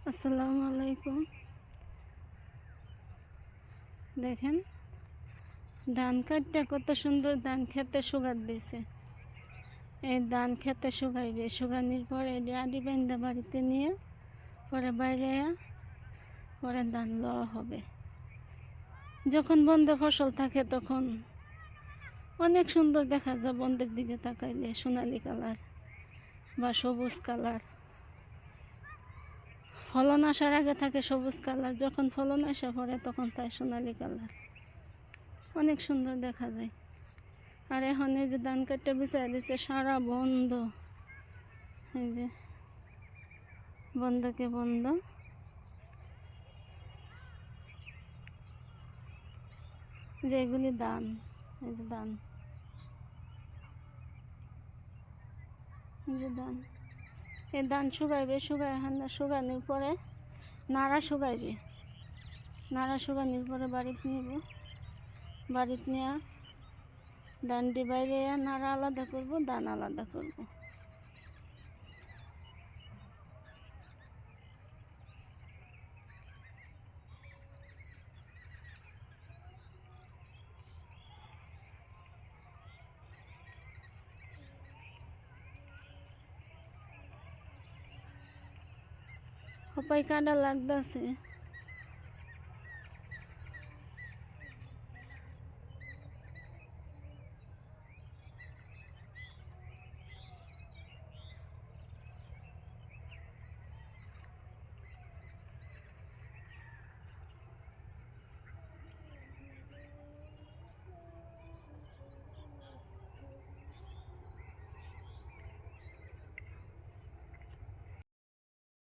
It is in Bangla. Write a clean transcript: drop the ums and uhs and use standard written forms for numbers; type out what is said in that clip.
আসসালামু আলাইকুম। দেখেন ধান কাটটা কত সুন্দর ধান খেতে শুকাত দিছে। এই ধান খেতে শুকাইবে, শুকানির পরে আডি বাইন্দা বাড়িতে নিয়ে পরে বাইরে পরে ধান লওয়া হবে। যখন বন্ধে ফসল থাকে তখন অনেক সুন্দর দেখা যায়, বন্ধের দিকে তাকাইলে সোনালি কালার বা সবুজ কালার। ফলন আসার আগে থাকে সবুজ কালার, যখন ফলন আসা পড়ে তখন তাই সোনালি কালার, অনেক সুন্দর দেখা যায়। আর এখন এই যে ধান কাটতে বিছাই দিচ্ছে, সারা বন্ধ, এই যে বন্ধকে বন্ধ। যে এগুলি ধান, এই যে ধান, এই যে ধান, এই ধান শুকাইবে, শুকানোর পরে নাড়া শুকাইবে, নাড়া শুকানোর পরে বাড়িতে নিব, বাড়িতে নিয়ে ধানটি বাইরে নাড়া আলাদা করব, ধান আলাদা করব। সবাই কাটা লাগতেছে।